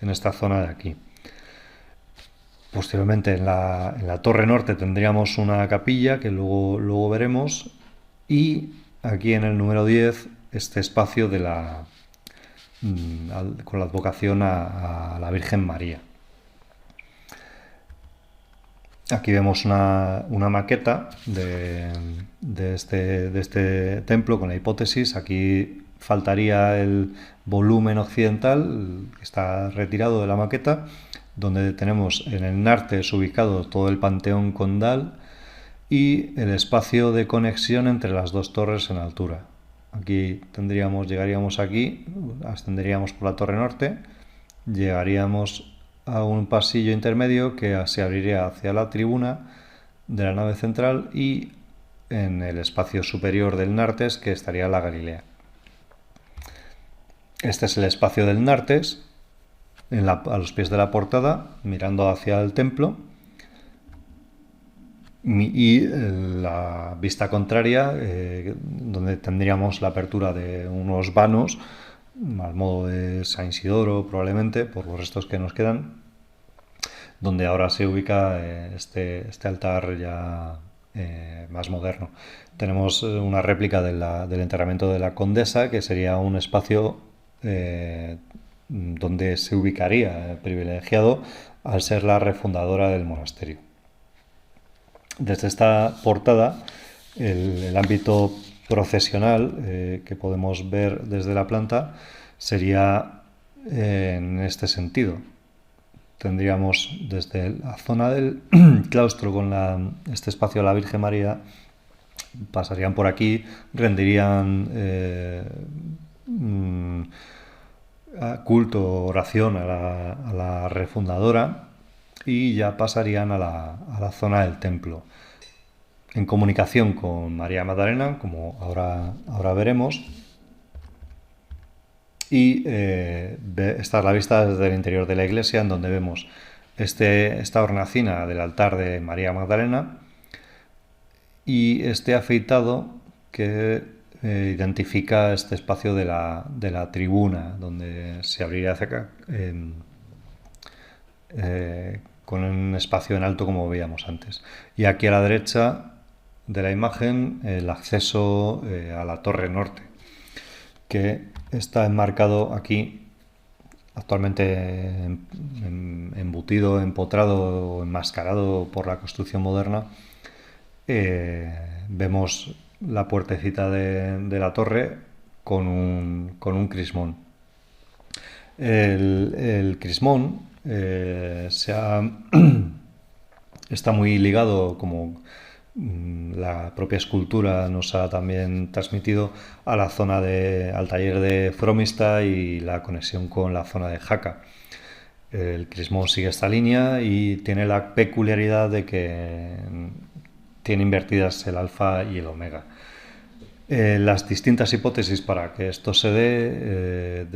en esta zona de aquí. Posteriormente en la torre norte tendríamos una capilla que luego veremos, y aquí en el número 10 este espacio con la advocación a la Virgen María. Aquí vemos una maqueta de este templo con la hipótesis. Aquí faltaría el volumen occidental, que está retirado de la maqueta, donde tenemos en el Nartes ubicado todo el panteón condal y el espacio de conexión entre las dos torres en altura. Aquí llegaríamos aquí, ascenderíamos por la torre norte, llegaríamos a un pasillo intermedio que se abriría hacia la tribuna de la nave central y en el espacio superior del Nartes, que estaría la Galilea. Este es el espacio del Nartes, a los pies de la portada, mirando hacia el templo, y la vista contraria, donde tendríamos la apertura de unos vanos, al modo de San Isidoro probablemente, por los restos que nos quedan, donde ahora se ubica este altar ya más moderno. Tenemos una réplica del enterramiento de la condesa, que sería un espacio donde se ubicaría privilegiado al ser la refundadora del monasterio. Desde esta portada, el ámbito procesional que podemos ver desde la planta sería en este sentido. Tendríamos desde la zona del claustro con este espacio de la Virgen María, pasarían por aquí, rendirían culto, oración a la refundadora, y ya pasarían a la zona del templo, en comunicación con María Magdalena, como ahora veremos. Y esta es la vista desde el interior de la iglesia, en donde vemos esta hornacina del altar de María Magdalena y este afeitado que identifica este espacio de la tribuna, donde se abriría hacia acá, con un espacio en alto, como veíamos antes. Y aquí a la derecha de la imagen el acceso a la torre norte, que está enmarcado aquí, actualmente embutido, empotrado o enmascarado por la construcción moderna. Vemos la puertecita de la torre con un crismón. El crismón está muy ligado, como la propia escultura nos ha también transmitido, a la zona al taller de Fromista y la conexión con la zona de Jaca. El crismón sigue esta línea y tiene la peculiaridad de que tiene invertidas el alfa y el omega. Las distintas hipótesis para que esto se dé,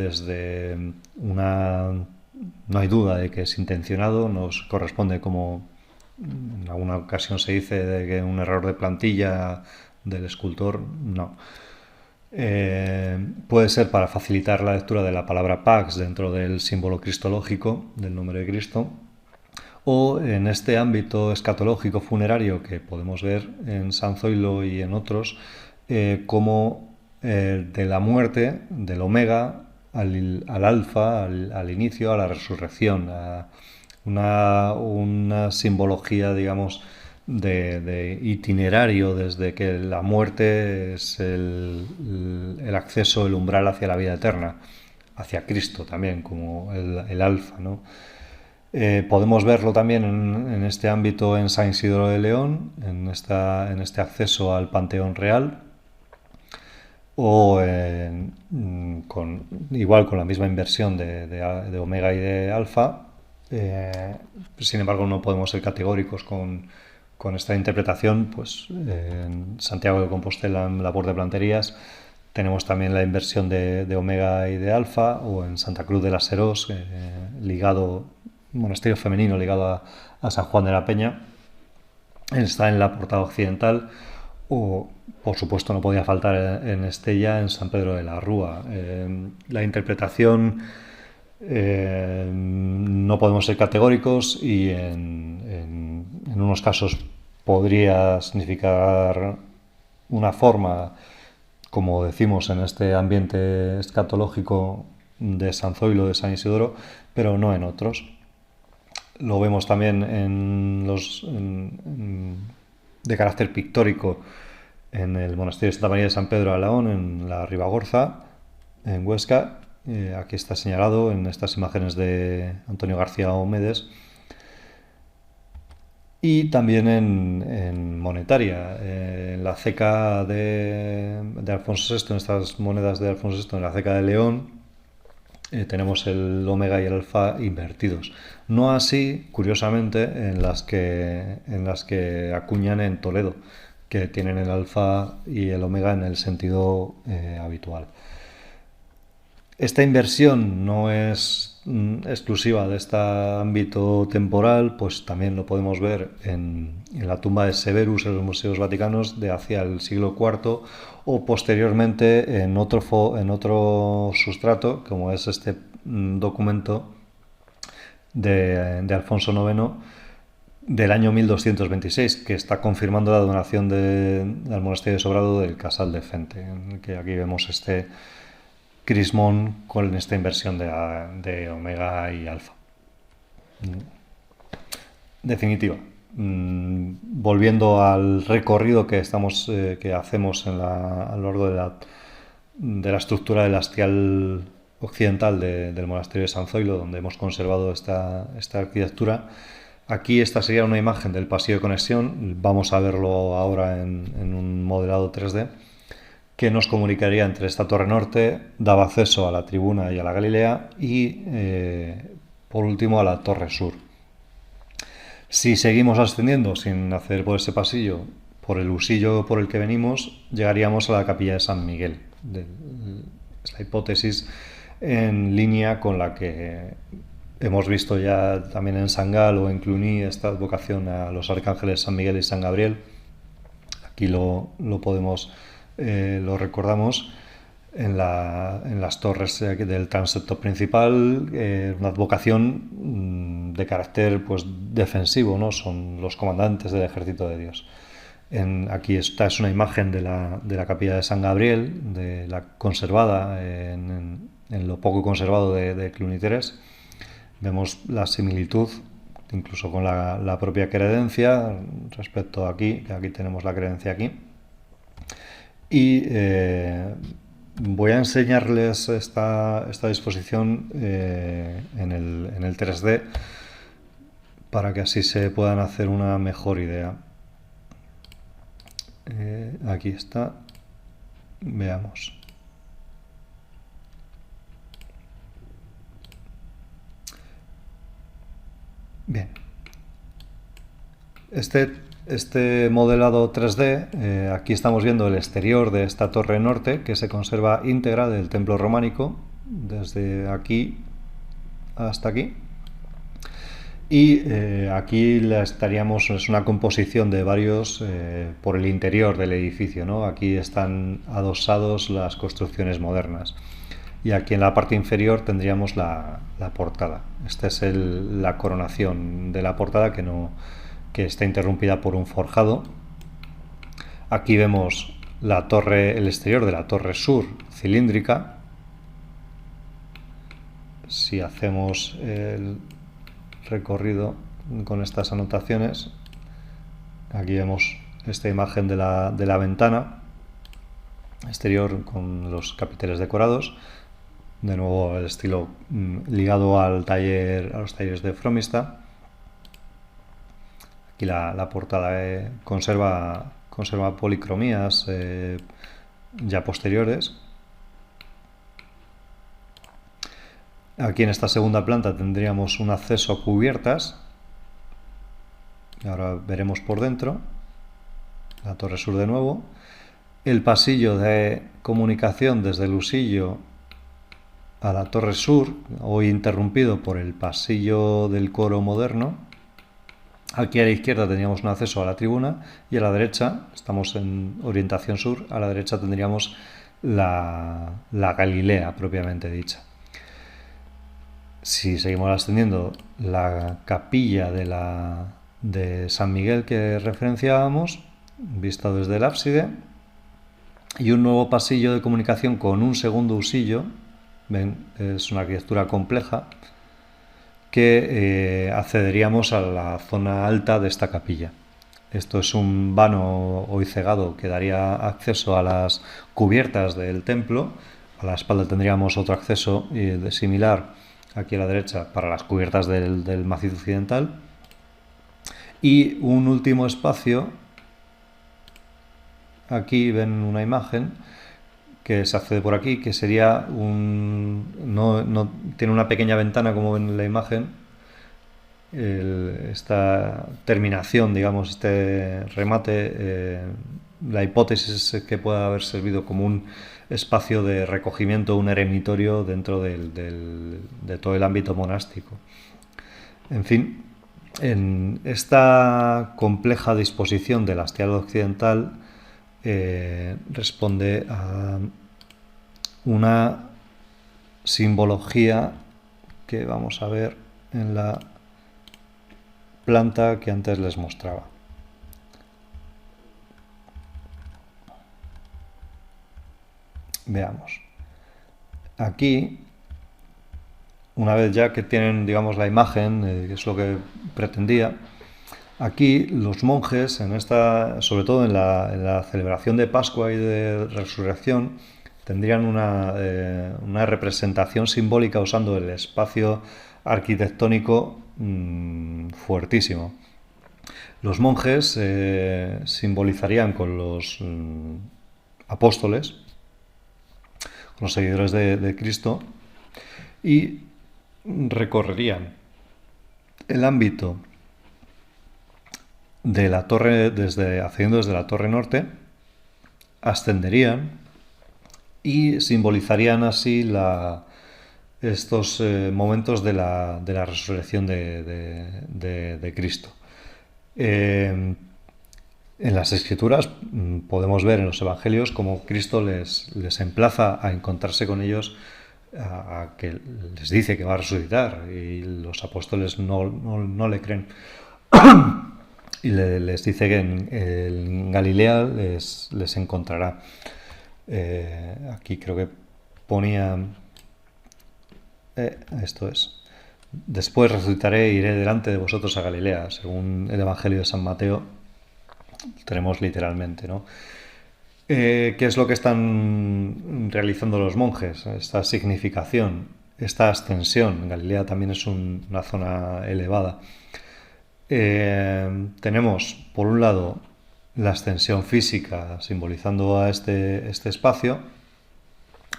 no hay duda de que es intencionado, nos corresponde, como en alguna ocasión se dice, de que un error de plantilla del escultor, no. Puede ser para facilitar la lectura de la palabra pax dentro del símbolo cristológico del nombre de Cristo, o en este ámbito escatológico funerario que podemos ver en San Zoilo y en otros, como de la muerte, del omega al alfa, al inicio, a la resurrección, a una simbología, digamos, de itinerario, desde que la muerte es el acceso, el umbral hacia la vida eterna, hacia Cristo también, como el alfa, ¿no? Podemos verlo también en este ámbito en San Isidro de León, en este acceso al Panteón Real, o igual con la misma inversión de omega y de alfa. Sin embargo, no podemos ser categóricos con con esta interpretación, pues en Santiago de Compostela, en la Puerta de Planterías, tenemos también la inversión de Omega y de Alfa, o en Santa Cruz de las Herós, ligado, monasterio femenino ligado a San Juan de la Peña, está en la portada occidental, o por supuesto no podía faltar en Estella, en San Pedro de la Rúa. La interpretación, no podemos ser categóricos, y en unos casos podría significar una forma, como decimos en este ambiente escatológico de San Zoilo, de San Isidoro, pero no en otros. Lo vemos también de carácter pictórico en el monasterio de Santa María de San Pedro de Alaón, en la Ribagorza, en Huesca. Aquí está señalado en estas imágenes de Antonio García Omedes. Y también en monetaria, en la ceca de Alfonso VI, en estas monedas de Alfonso VI, en la ceca de León, tenemos el omega y el alfa invertidos. No así, curiosamente, en las que acuñan en Toledo, que tienen el alfa y el omega en el sentido habitual. Esta inversión no es exclusiva de este ámbito temporal, pues también lo podemos ver en la tumba de Severus en los museos vaticanos de hacia el siglo IV, o posteriormente en otro sustrato, como es este documento de Alfonso IX del año 1226, que está confirmando la donación del monasterio de Sobrado del Casal de Fente, en el que aquí vemos este crismón con esta inversión de omega y alfa. Definitiva. Volviendo al recorrido que hacemos a lo largo de la estructura del hastial occidental del monasterio de San Zoilo, donde hemos conservado esta arquitectura. Aquí esta sería una imagen del pasillo de conexión. Vamos a verlo ahora en un modelado 3D, que nos comunicaría entre esta torre norte, daba acceso a la tribuna y a la Galilea, y por último a la torre sur. Si seguimos ascendiendo sin hacer por ese pasillo, por el usillo por el que venimos, llegaríamos a la capilla de San Miguel. Es la hipótesis en línea con la que hemos visto ya también en San Gal o en Cluny, esta advocación a los arcángeles San Miguel y San Gabriel. Aquí lo recordamos en las torres del transepto principal, una advocación de carácter pues defensivo, ¿no? Son los comandantes del ejército de Dios. Aquí esta es una imagen de la capilla de San Gabriel, de la conservada en lo poco conservado de Cluny 3. Vemos la similitud incluso con la propia credencia respecto a aquí, que aquí tenemos la credencia aquí. Y voy a enseñarles esta disposición en el 3D para que así se puedan hacer una mejor idea. Aquí está. Veamos. Bien. Este modelado 3D, aquí estamos viendo el exterior de esta torre norte, que se conserva íntegra del templo románico, desde aquí hasta aquí. Y aquí es una composición de varios por el interior del edificio, ¿no? Aquí están adosados las construcciones modernas. Y aquí en la parte inferior tendríamos la portada. Esta es la coronación de la portada, que está interrumpida por un forjado. Aquí vemos el exterior de la torre sur cilíndrica. Si hacemos el recorrido con estas anotaciones, aquí vemos esta imagen de la ventana exterior con los capiteles decorados. De nuevo el estilo ligado a los talleres de Fromista. Aquí la portada conserva policromías ya posteriores. Aquí en esta segunda planta tendríamos un acceso a cubiertas Ahora veremos por dentro. La torre sur de nuevo. El pasillo de comunicación desde el husillo a la torre sur, hoy interrumpido por el pasillo del coro moderno. Aquí a la izquierda tendríamos un acceso a la tribuna y a la derecha, estamos en orientación sur, a la derecha tendríamos la Galilea propiamente dicha. Si seguimos ascendiendo, la capilla de San Miguel que referenciábamos, vista desde el ábside, y un nuevo pasillo de comunicación con un segundo husillo. Ven, es una arquitectura compleja que accederíamos a la zona alta de esta capilla. Esto es un vano hoy cegado que daría acceso a las cubiertas del templo. A la espalda tendríamos otro acceso similar aquí a la derecha para las cubiertas del macizo occidental. Y un último espacio, aquí ven una imagen que se accede por aquí, que sería no tiene una pequeña ventana como ven en la imagen. Esta terminación, digamos, este remate, la hipótesis es que pueda haber servido como un espacio de recogimiento, un eremitorio dentro de todo el ámbito monástico. En fin, en esta compleja disposición del hastial occidental responde a una simbología que vamos a ver en la planta que antes les mostraba. Veamos. Aquí, una vez ya que tienen, digamos, la imagen, que es lo que pretendía, aquí los monjes, sobre todo en la celebración de Pascua y de Resurrección, tendrían una representación simbólica usando el espacio arquitectónico fuertísimo. Los monjes simbolizarían con los apóstoles, con los seguidores de Cristo, y recorrerían el ámbito de la torre, accediendo desde la torre norte, ascenderían y simbolizarían así estos momentos de la resurrección de Cristo. En las Escrituras podemos ver en los Evangelios cómo Cristo les emplaza a encontrarse con ellos, a que les dice que va a resucitar, y los apóstoles no le creen. Y les dice que en Galilea les encontrará. Aquí creo que ponía... esto es. Después resucitaré e iré delante de vosotros a Galilea. Según el Evangelio de San Mateo, tenemos literalmente, ¿no? ¿Qué es lo que están realizando los monjes? Esta significación, esta ascensión. Galilea también es una zona elevada. Tenemos, por un lado, la ascensión física, simbolizando a este espacio,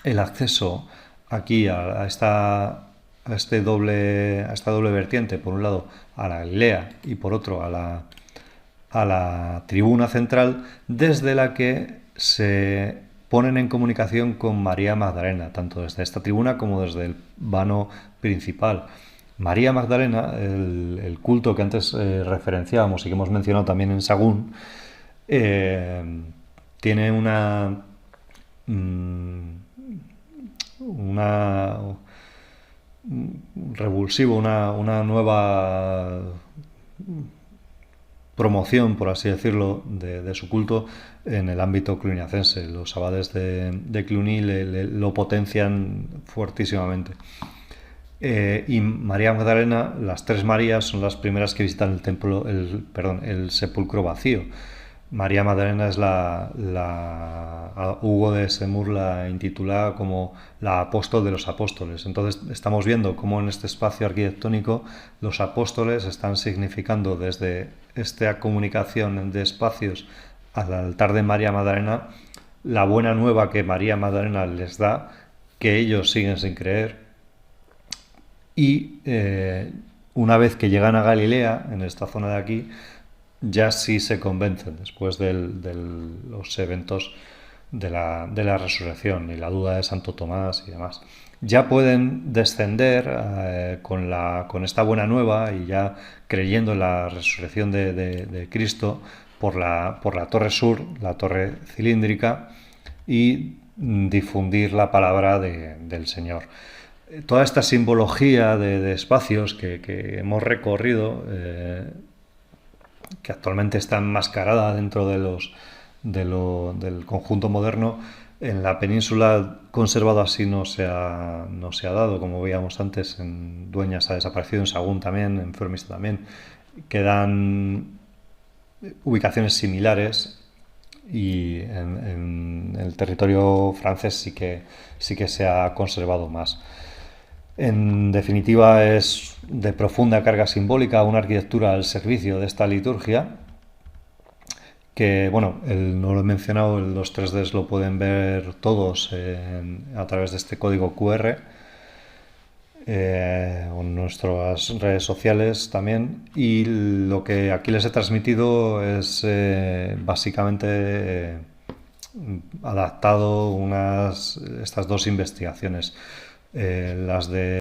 el acceso aquí a esta doble vertiente, por un lado a la Galilea y por otro a la tribuna central, desde la que se ponen en comunicación con María Magdalena, tanto desde esta tribuna como desde el vano principal. María Magdalena, el culto que antes referenciábamos y que hemos mencionado también en Sagún, tiene una una nueva promoción, por así decirlo, de su culto en el ámbito cluniacense. Los abades de Cluny lo potencian fuertísimamente. Y María Magdalena, las tres Marías son las primeras que visitan el templo, el sepulcro vacío. María Magdalena es Hugo de Semur la intitula como la apóstol de los apóstoles. Entonces estamos viendo cómo en este espacio arquitectónico los apóstoles están significando desde esta comunicación de espacios al altar de María Magdalena la buena nueva que María Magdalena les da, que ellos siguen sin creer. Y una vez que llegan a Galilea, en esta zona de aquí, ya sí se convencen después de los eventos de la resurrección y la duda de Santo Tomás y demás. Ya pueden descender con esta buena nueva y ya creyendo en la resurrección de Cristo por la torre sur, la torre cilíndrica, y difundir la palabra del Señor. Toda esta simbología de espacios que hemos recorrido, que actualmente está enmascarada dentro del conjunto moderno, en la península conservado así no se ha dado, como veíamos antes. En Dueñas ha desaparecido, en Sagún también, en Formista también. Quedan ubicaciones similares, y en el territorio francés sí que se ha conservado más. En definitiva, es de profunda carga simbólica, una arquitectura al servicio de esta liturgia, que, bueno, no lo he mencionado, los 3Ds lo pueden ver todos a través de este código QR, o en nuestras redes sociales también. Y lo que aquí les he transmitido es básicamente adaptado estas dos investigaciones, las de